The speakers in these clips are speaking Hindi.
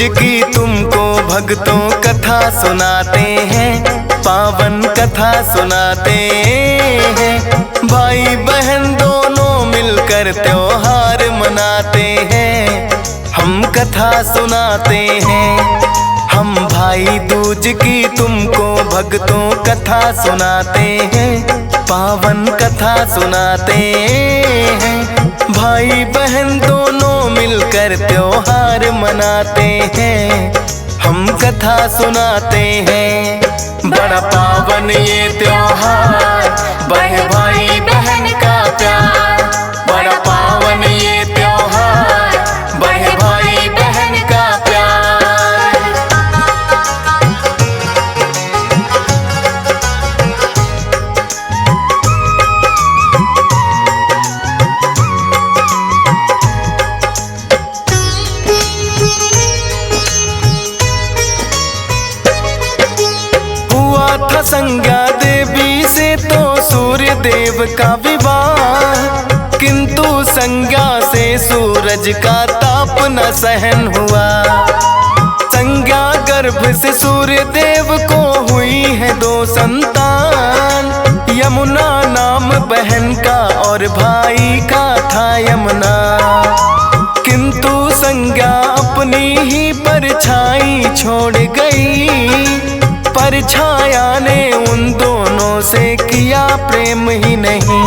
की तुमको भक्तों कथा सुनाते हैं, पावन कथा सुनाते हैं। भाई बहन दोनों मिलकर त्योहार मनाते हैं, हम कथा सुनाते हैं। हम भाई दूज की तुमको भक्तों कथा सुनाते हैं, पावन कथा सुनाते हैं। भाई बहन दोनों मिलकर त्योहार मनाते हैं, हम कथा सुनाते हैं। बड़ा पावन ये त्योहार, बड़े भाई बहन का प्यार। बड़ा पावन ये त्योहार, बड़े भाई बहन का प्यार। संज्ञा देवी से तो सूर्य देव का विवाह, किंतु संज्ञा से सूरज का ताप न सहन हुआ। संज्ञा गर्भ से सूर्य देव को हुई है 2 संतान, यमुना नाम बहन का और भाई का था यमुना। किंतु संज्ञा अपनी ही परछाई छोड़ गई, परछाया ने उन दोनों से किया प्रेम ही नहीं।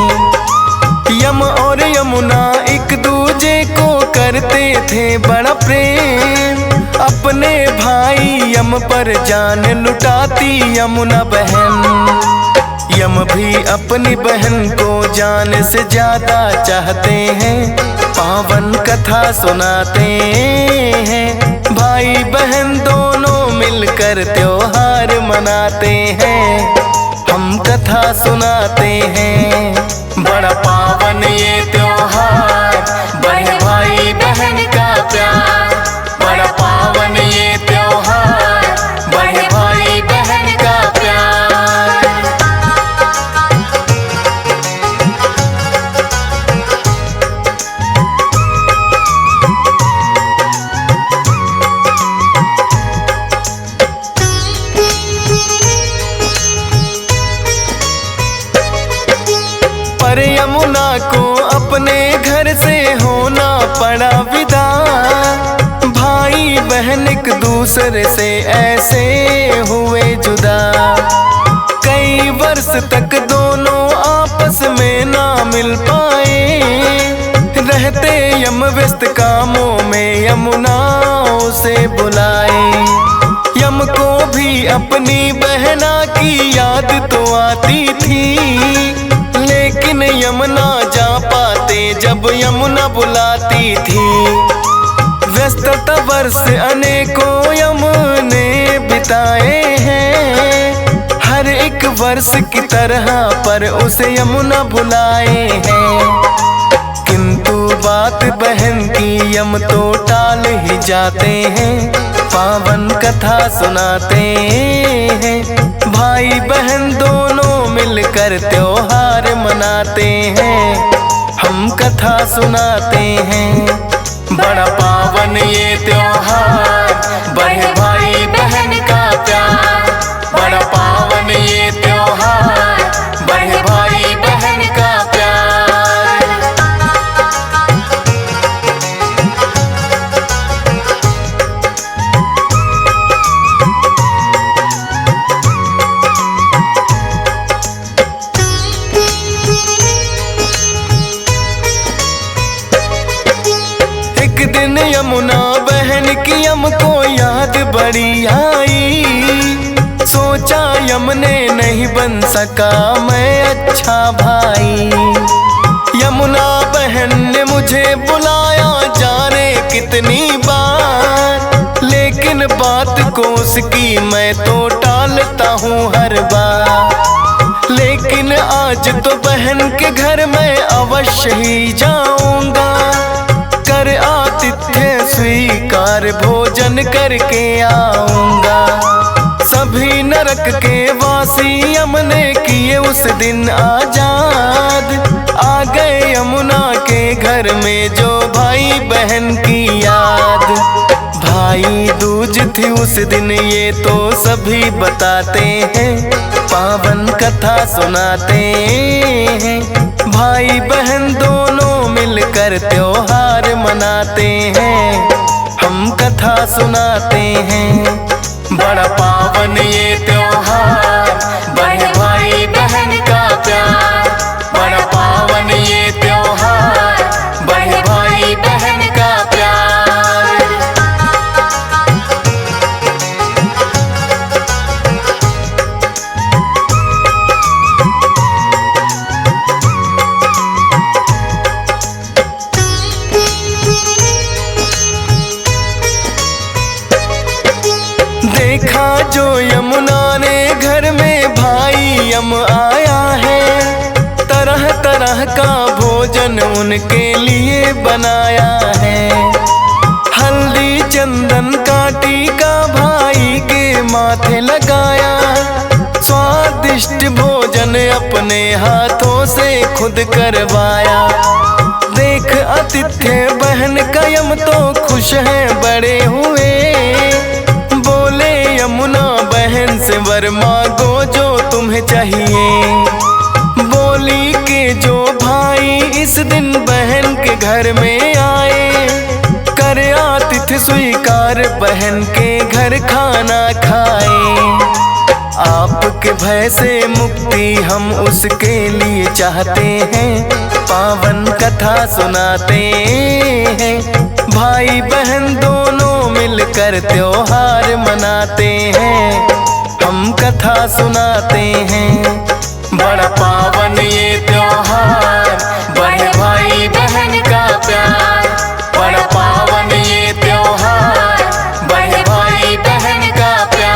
यम और यमुना एक दूजे को करते थे बड़ा प्रेम, अपने भाई यम पर जान लुटाती यमुना बहन। यम भी अपनी बहन को जान से ज्यादा चाहते हैं, पावन कथा सुनाते हैं। भाई बहन दोनों मिलकर त्योहार मनाते हैं, हम कथा सुनाते हैं। बड़ा पावन ये त्योहार, बड़े भाई बहन का प्यार। बड़ा पावन ये त्योहार, बड़े भाई बहन का प्यार। पर यमुना को अपने घर से होना पड़ा विदा, भाई बहन एक दूसरे से ऐसे हुए जुदा। कई वर्ष तक दोनों आपस में ना मिल पाए, रहते यम व्यस्त कामों में यमुना उसे बुलाए। यम को भी अपनी बहना की याद तो आती थी, लेकिन यमुना जा पाते जब यमुना बुलाती थी। व्यस्तता वर्ष अनेकों यमुने बिताए हैं, हर एक वर्ष की तरह पर उसे यमुना बुलाए हैं। किंतु बात बहन की यम तो टाल ही जाते हैं, पावन कथा सुनाते हैं। भाई बहन दोनों मिलकर त्योहार मनाते हैं, हम कथा सुनाते हैं। बड़ा पावन ये त्योहार, बड़े भाई बहन का प्यार। बड़ा पावन ये त्योहार, बड़े भाई बहन का प्यार। एक दिन यमुना बहन की यम को याद बड़ी आई, सोचा यम ने नहीं बन सका मैं अच्छा भाई। यमुना बहन ने मुझे बुलाया जाने कितनी बार, लेकिन बात को उसकी मैं तो टालता हूँ हर बार। लेकिन आज तो बहन के घर में अवश्य ही जाऊंगा, कर आतिथ्य स्वीकार भोजन करके आऊंगा। सभी नरक के वासी यम ने किए उस दिन आजाद, आ गए यमुना के घर में जो भाई बहन की याद। भाई दूज थी उस दिन ये तो सभी बताते हैं, पावन कथा सुनाते हैं। भाई बहन दोनों मिलकर त्योहार मनाते हैं, हम कथा सुनाते हैं। बड़ा पावन ये त्योहार, बढ़े भाई बहन का प्यार। बड़ा पावन ये त्योहार, बढ़े भाई बहन का प्यार। देखा जो यमुना ने घर में भाई यम आया है, तरह तरह का भोजन उनके लिए बनाया है। हल्दी चंदन का टीका भाई के माथे लगाया, स्वादिष्ट भोजन अपने हाथों से खुद करवाया। देख आतिथ्य बहन का यम तो खुश है बड़े हुए, बोले यमुना बहन से वर मांगो जो तुम्हें चाहिए। बोली के जो भाई इस दिन बहन के घर में आए, कर आतिथ्य स्वीकार बहन के घर खाना खाए। आपके भय से मुक्ति हम उसके लिए चाहते हैं, पावन कथा सुनाते हैं। भाई बहन दोनों मिलकर त्योहार मनाते हैं, हम कथा सुनाते हैं। बड़ा पावन ये त्योहार, बढ़े भाई बहन का प्यार। बड़ा पावन ये त्योहार, बढ़े भाई बहन का प्यार।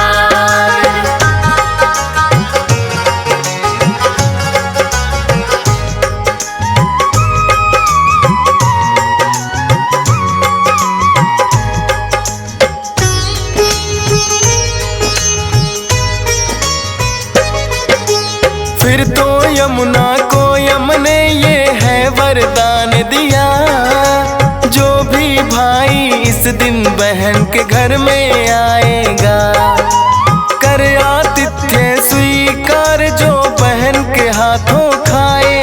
फिर तो यमुना को यम ने ये है वरदान दिया, जो भी भाई इस दिन बहन के घर में आएगा, कर आतिथ्य स्वीकार जो बहन के हाथों खाए।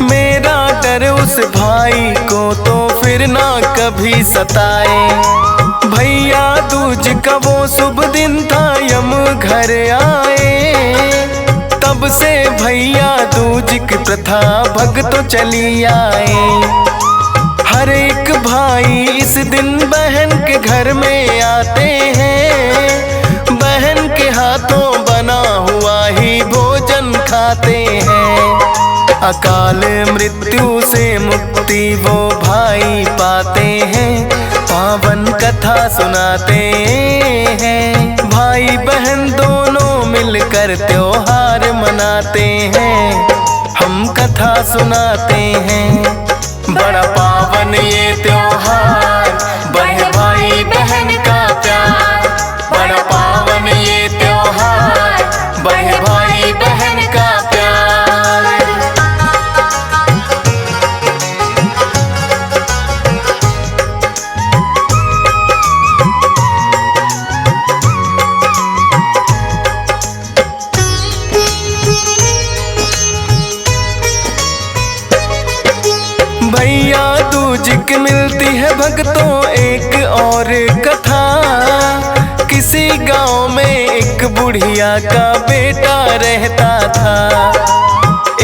मेरा डर उस भाई को तो फिर ना कभी सताए। भैया दूज का वो शुभ दिन था यम घर आए, तब से भैया दूज की प्रथा भक्तों चली आए। हर एक भाई इस दिन बहन के घर में आते हैं, बहन के हाथों बना हुआ ही भोजन खाते हैं। अकाल मृत्यु से मुक्ति वो भाई पाते हैं, पावन कथा सुनाते हैं। भाई बहन दोनों मिलकर त्योहार मनाते हैं, हम कथा सुनाते हैं। बड़ा पावन ये त्योहार, बढ़े भाई बहन का प्यार। बड़ा पावन ये त्योहार, बढ़े भाई बहन का प्यार। भैया दूज की मिलती है भक्तों एक और कथा। किसी गांव में एक बुढ़िया का बेटा रहता था।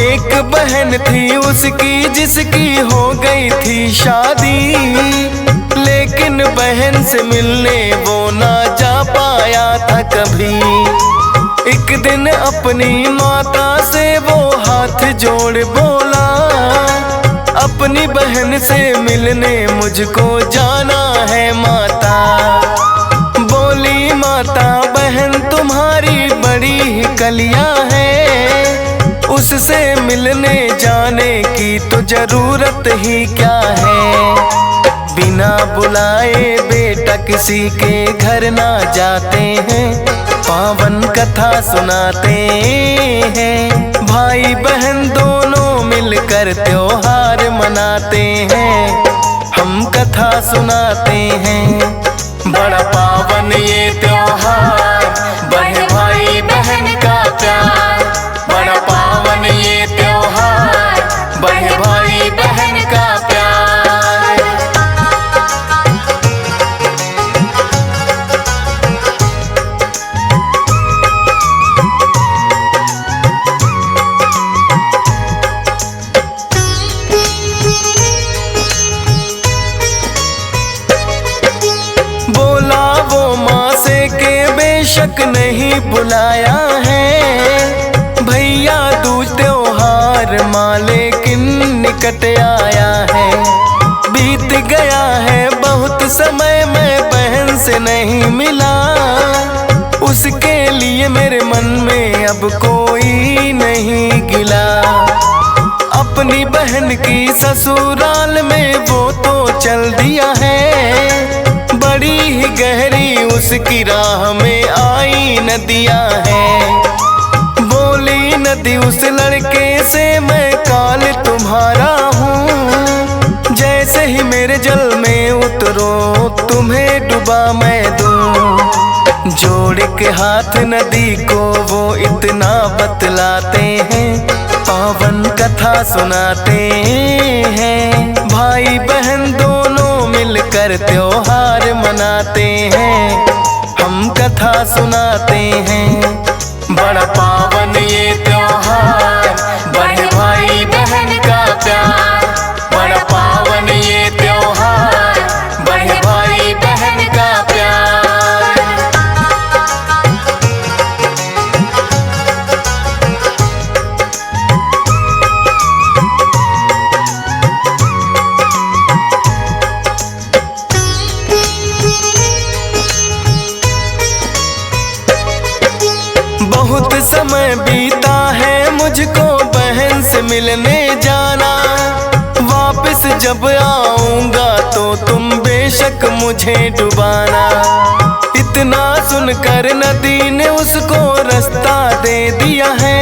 एक बहन थी उसकी जिसकी हो गई थी शादी, लेकिन बहन से मिलने वो ना जा पाया था कभी। एक दिन अपनी माता से वो हाथ जोड़ बोला, अपनी बहन से मिलने मुझको जाना है माता। बोली माता बहन तुम्हारी बड़ी ही कलिया है, उससे मिलने जाने की तो जरूरत ही क्या है। बिना बुलाए बेटा किसी के घर ना जाते हैं, पावन कथा सुनाते हैं। भाई बहन दोनों मिलकर त्योहार मनाते हैं, हम कथा सुनाते हैं। बड़ा पावन ये त्योहार, बढ़े भाई बहन का प्यार। बड़ा पावन ये त्योहार, बढ़े भाई बहन का प्यार। बोला वो माँ से के बेशक नहीं बुलाया है भैया दूज त्योहार माँ, लेकिन निकट आया है। बीत गया है बहुत समय, मैं बहन से नहीं मिला, उसके लिए मेरे मन में अब कोई नहीं गिला। अपनी बहन की ससुराल में वो तो चल दिया है, बड़ी ही गहरी उसकी राह में आई नदियां हैं। बोली नदी उस लड़के से, मैं काल तुम्हारा हूँ, जैसे ही मेरे जल में उतरो तुम्हें डुबा मैं दूँ। जोड़ के हाथ नदी को वो इतना बतलाते हैं, पावन कथा सुनाते हैं। भाई बहन दोनों मिलकर त्योहार मनाते हैं, हम कथा सुनाते हैं। बड़ा पावन ये त्योहार, बढ़े भाई बहन का प्यार। बड़ा पावन ये त्योहार, बढ़े भाई बहन का प्यार। बहुत समय बीता है मुझको बहन से मिलने जाना, वापस जब आऊंगा तो तुम बेशक मुझे डुबाना। इतना सुनकर नदी ने उसको रास्ता दे दिया है,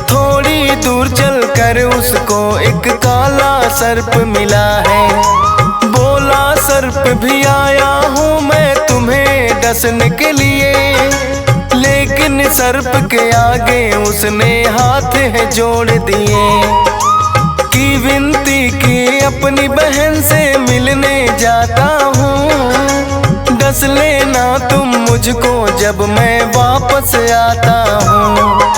थोड़ी दूर चलकर उसको एक काला सर्प मिला है। बोला सर्प भी आया हूँ मैं तुम्हें डसने के लिए, लेकिन सर्प के आगे उसने हाथ है जोड़ दिए। की विनती की अपनी बहन से मिलने जाता हूँ, डस लेना तुम मुझको जब मैं वापस आता हूँ।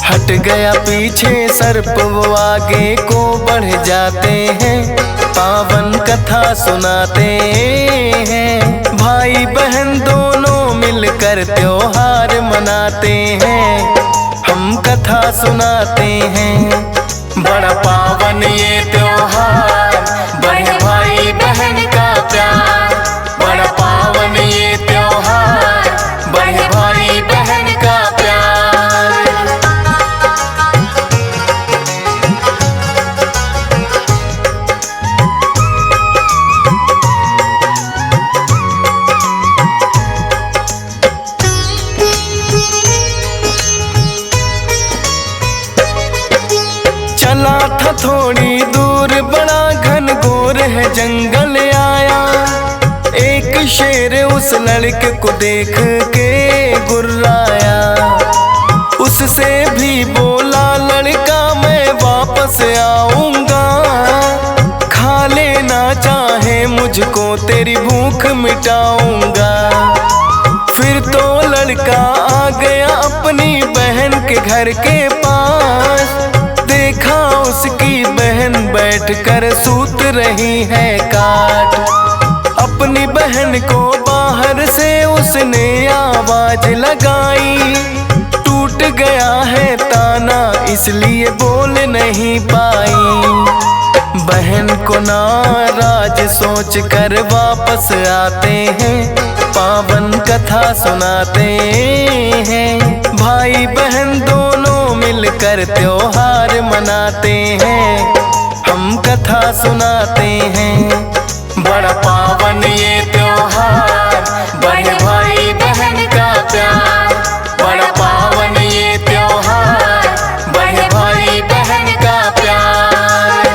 हट गया पीछे सर्प, वो आगे को बढ़ जाते हैं, पावन कथा सुनाते हैं। भाई बहन दोनों मिलकर त्योहार मनाते हैं, हम कथा सुनाते हैं। बड़ा पावन ये त्योहार, बढ़े भाई बहन का प्यार। बड़ा पावन ये त्योहार, बढ़े भाई बहन का प्यार। चला था थोड़ी दूर, बड़ा घनघोर है जंगल आया। एक शेर उस लड़के को देख के गुर्राया, उससे भी बोला लड़का मैं वापस आऊंगा, खा लेना चाहे मुझको तेरी भूख मिटाऊंगा। फिर तो लड़का आ गया अपनी बहन के घर के पास, देखा उसकी बहन बैठकर सूत रही है काट। अपनी बहन को बाहर से उसने आवाज लगाई, टूट गया है ताना इसलिए बोल नहीं पाई। बहन को नाराज सोच कर वापस आते हैं, पावन कथा सुनाते हैं। भाई बहन दोनों मिलकर त्योहार मनाते हैं, हम कथा सुनाते हैं। बड़ा पावन ये त्योहार, बढ़े भाई बहन का प्यार। बड़ा पावन ये त्योहार, बढ़े भाई बहन का प्यार।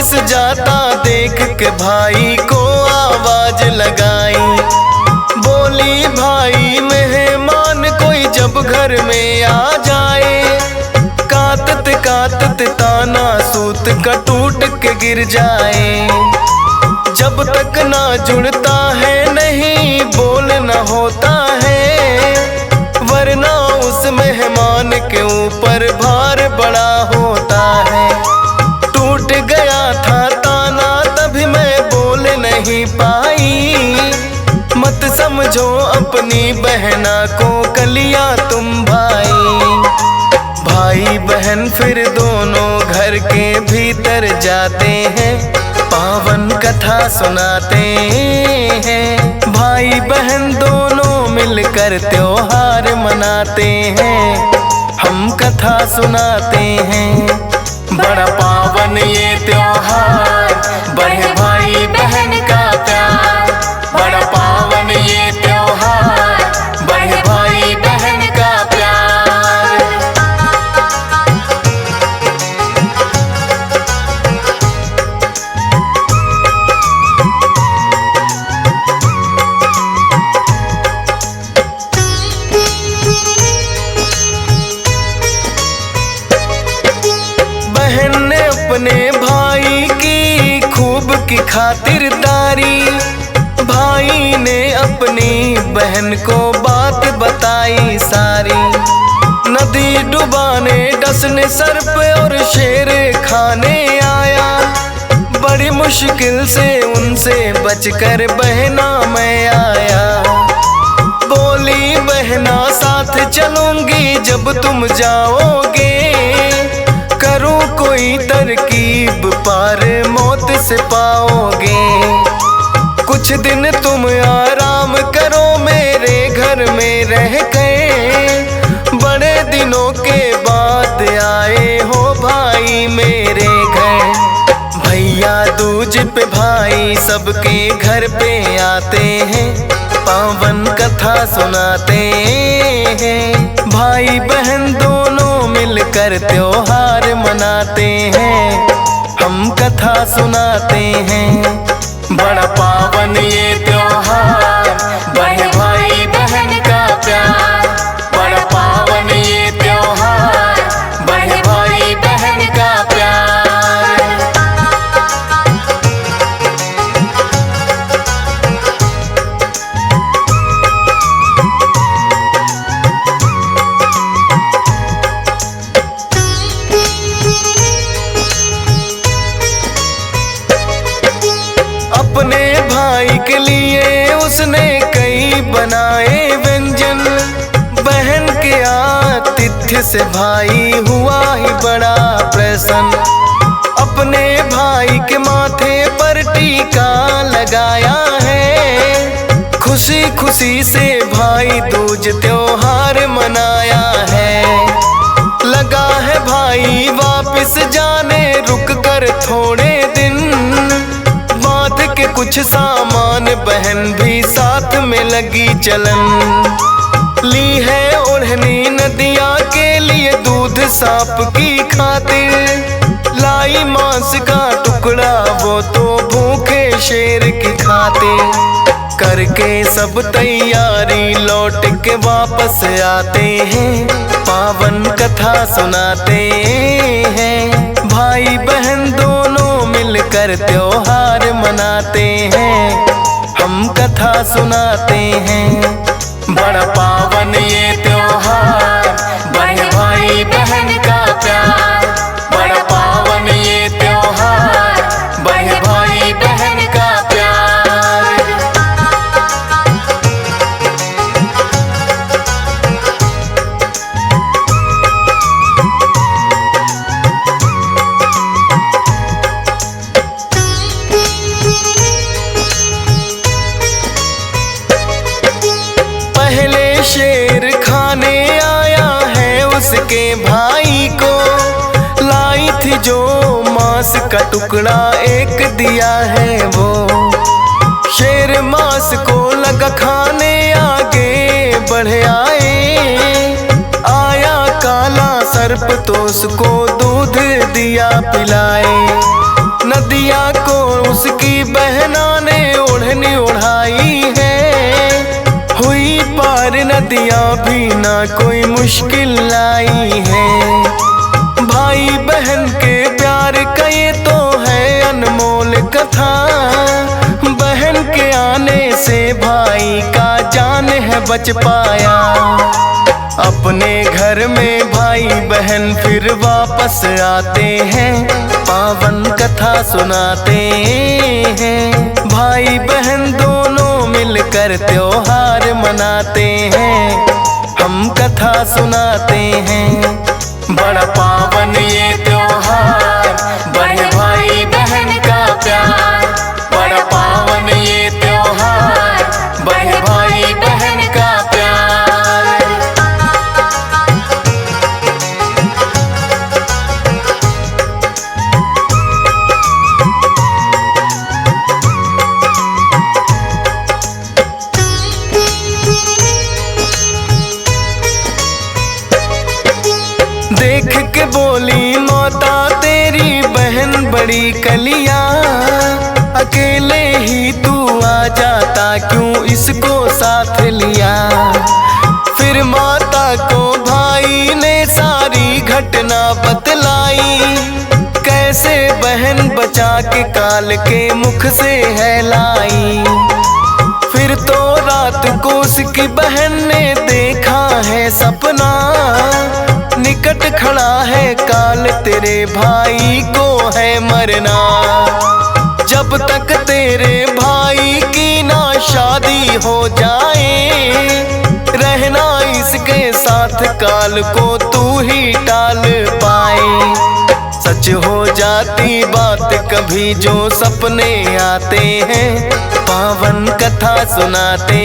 वापिस जाता देख के भाई को आवाज लगाई। बोली भाई मेहमान कोई जब घर में आ जाए, कातत कातत ताना सूत का टूट के गिर जाए। जब तक ना जुड़ता है नहीं बोल न होता है, वरना उस मेहमान के ऊपर भार बड़ा होता है। टूट गया था ताना तभी मैं बोल नहीं पाई, मत समझो अपनी बहना को कलिया तुम भाई। भाई बहन फिर दोनों घर के भीतर जाते हैं, पावन कथा सुनाते हैं। भाई बहन दोनों मिलकर त्योहार मनाते हैं, हम कथा सुनाते हैं। बड़ा पावन ये त्योहार, बढ़े भाई बहन का प्यार। बड़ा पावन ये त्योहार, बढ़े भाई बहन का प्यार। बहन ने अपने भाई की खूब की खातिरदारी, भाई ने अपनी बहन को बात बताई सारी। नदी डुबाने डसने सर्प और शेर खाने आया, बड़ी मुश्किल से उनसे बचकर बहना मैं आया। बोली बहना साथ चलूंगी जब तुम जाओगे, करूं कोई तरकीब पार मौत से पाओगे। कुछ दिन तुम आराम करो मेरे घर में रह गए, बड़े दिनों के बाद आए हो भाई मेरे घर। भैया दूज पे भाई सबके घर पे आते हैं, पावन कथा सुनाते हैं। भाई बहन दोनों मिलकर त्योहार मनाते हैं, हम कथा सुनाते हैं। बड़ा पावन ये त्योहार, बढ़े भाई बहन का प्यार। बड़ा पावन ये त्योहार, बढ़े भाई बहन का प्यार। अपने भाई के लिए उसने कई बनाए व्यंजन, बहन के आतिथ्य से भाई हुआ ही बड़ा प्रसन्न। अपने भाई के माथे पर टीका लगाया है, खुशी खुशी से भाई दूज त्योहार मनाया है। लगा है भाई वापिस जाने रुक कर थोड़े दिन, के कुछ सामान बहन भी साथ में लगी चलन। ली है ओढ़नी नदिया के लिए दूध सांप की खातिर, लाई मांस का टुकड़ा वो तो भूखे शेर की खातिर। करके सब तैयारी लौट के वापस आते हैं, पावन कथा सुनाते हैं। भाई बहन दोनों मिलकर त्योहार मनाते हैं, हम कथा सुनाते हैं। बड़ा पावन ये त्योहार, बढ़े भाई बहन का प्यार। बड़ा पावन ये त्योहार, बढ़े भाई बहन का प्यार। शेर खाने आया है उसके भाई को, लाई थी जो मांस का टुकड़ा एक दिया है वो। शेर मांस को लगा खाने आगे बढ़े आया काला सर्प तो उसको दूध दिया पिलाए। नदिया को उसकी बहना ने ओढ़नी ओढ़ाई है। हुई पार नदियाँ भी ना कोई मुश्किल लाई है। भाई बहन के प्यार का ये तो है अनमोल कथा। बहन के आने से भाई का जान है बच पाया। अपने घर में भाई बहन फिर वापस आते हैं, पावन कथा सुनाते हैं। भाई बहन दोनों मिलकर त्योहार मनाते हैं, हम कथा सुनाते हैं। बड़ा पावन ये त्योहार, बड़े भाई बहन का प्यार। बड़ा पावन ये त्योहार, बड़े भाई बहन का प्यार। देख के बोली मौता तेरी बहन बड़ी कलिया। अकेले ही तू आ जाता क्यों इसको साथ लिया। फिर माता को भाई ने सारी घटना बतलाई। कैसे बहन बचा के काल के मुख से है लाई। फिर तो रात को उसकी बहन ने देखा है सपना। निकट खड़ा है काल तेरे भाई को है मरना। जब तक तेरे भाई की ना शादी हो जाए, रहना इसके साथ काल को तू ही टाल पाए। सच हो जाती बात कभी जो सपने आते हैं, पावन कथा सुनाते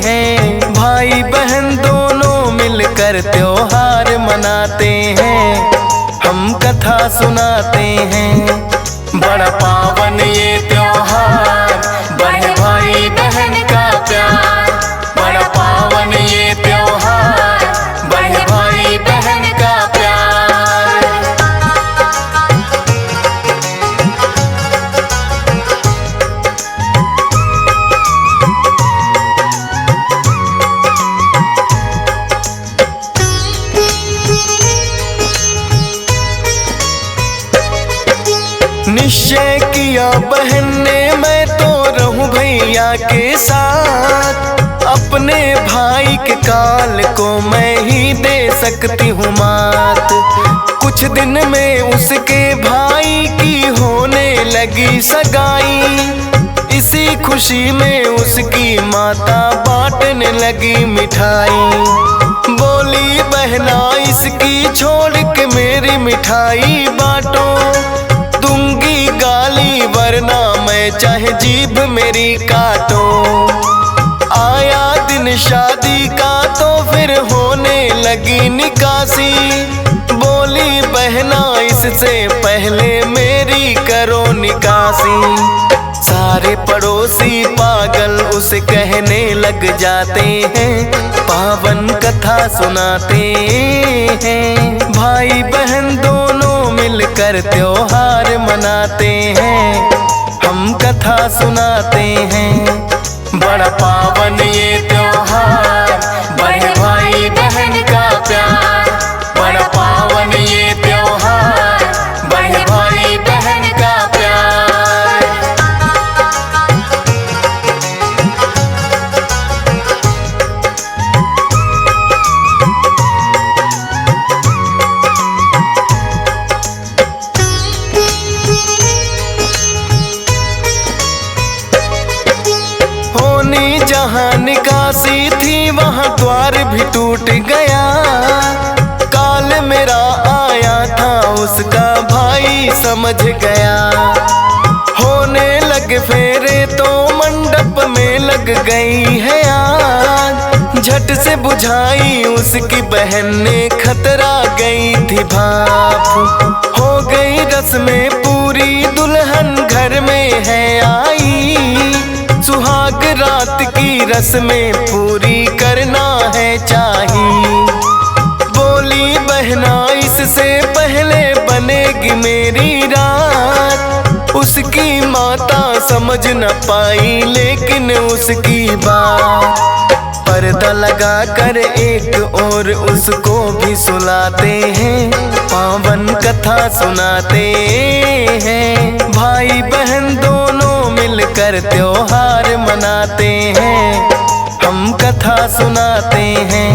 हैं। भाई बहन दोनों मिलकर त्योहार मनाते हैं, हम कथा सुनाते हैं। बड़ा पावन ये त्योहार, बड़े भाई बहन का प्यार। बड़ा पावन ये त्योहार, बड़े भाई बहन का प्यार। निश्चय किया बहन ने मैं तो रहूं भैया के साथ। अपने भाई के काल को मैं ही दे सकती हूँ मात। कुछ दिन में उसके भाई की होने लगी सगाई। इसी खुशी में उसकी माता बांटने लगी मिठाई। बोली बहना इसकी छोड़ के मेरी मिठाई बांटो। दूंगी गाली वरना मैं चाहे जीभ मेरी काटो। आया दिन शादी का तो फिर होने लगी निकासी। बोली बहना इससे पहले मेरी करो निकासी। सारे पड़ोसी पागल उसे कहने लग जाते हैं, पावन कथा सुनाते हैं। भाई बहन दोनों मिलकर त्योहार मनाते हैं, हम कथा सुनाते हैं। बड़ा पावन ये त्योहार, बड़े भाई बहन का प्यार। बड़ा पावन ये त्योहार, बड़े भाई बहन का प्यार। जहाँ निकासी थी वहाँ द्वार भी टूट गया। काल मेरा आया था उसका भाई समझ गया। होने लगे फेरे तो मंडप में लग गई है आग। झट से बुझाई उसकी बहन ने, खतरा गई थी भाप। हो गई रस्में पूरी, दुल्हन घर में है आई। सुहाग रात की रस्में पूरी करना है चाहिए। बोली बहना इससे पहले बन बनेगी मेरी रात। उसकी माता समझ न पाई लेकिन उसकी बात। पर्दा लगा कर एक और उसको भी सुलाते हैं, पावन कथा सुनाते हैं। भाई बहन दोनों मिलकर त्योहार मनाते हैं, हम कथा सुनाते हैं।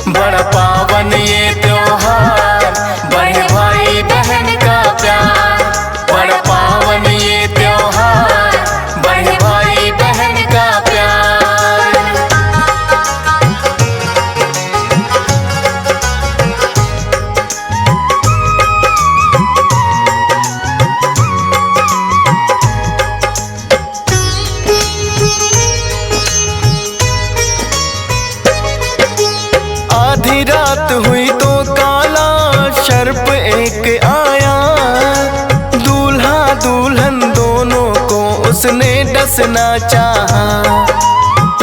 बड़ा पावन ये त्योहार, बड़े भाई बहन का प्यार। बड़ा पावन ये त्योहार, बड़े भाई बहन का प्यार। आधी रात हुई तो काला सर्प एक आया। दूल्हा दुल्हन दोनों को उसने डसना चाहा,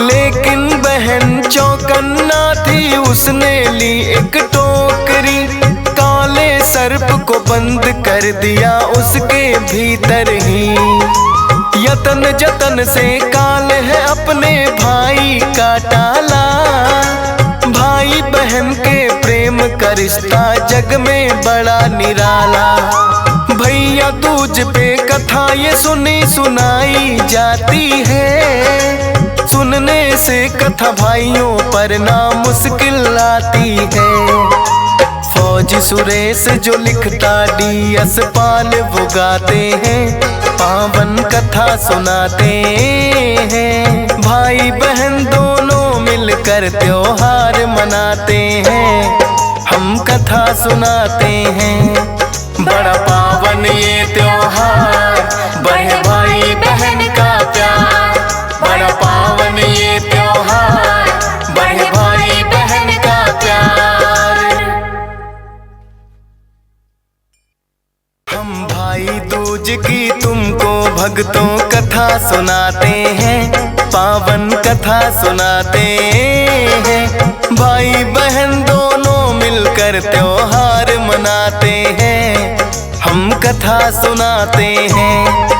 लेकिन बहन चौकन्ना थी। उसने ली एक टोकरी, काले सर्प को बंद कर दिया उसके भीतर ही। यतन जतन से काल है अपने भाई का टाला। भाई बहन के प्रेम का रिश्ता जग में बड़ा निराला। भैया दूज पे कथा ये सुनी सुनाई जाती है। सुनने से कथा भाइयों पर ना मुश्किल आती है। फौजी सुरेश जो लिखता DS पाल वो गाते हैं, पावन कथा सुनाते हैं। भाई बहन दोनों मिलकर त्योहार मनाते हैं, हम कथा सुनाते हैं। बड़ा पावन ये त्योहार, बड़े भाई बहन का प्यार। बड़ा पावन ये त्योहार, बड़े भाई बहन का प्यार। हम भाई दूज की तुमको भक्तों कथा सुनाते हैं, पावन कथा सुनाते हैं। भाई बहन दोनों मिलकर त्योहार मनाते हैं, हम कथा सुनाते हैं।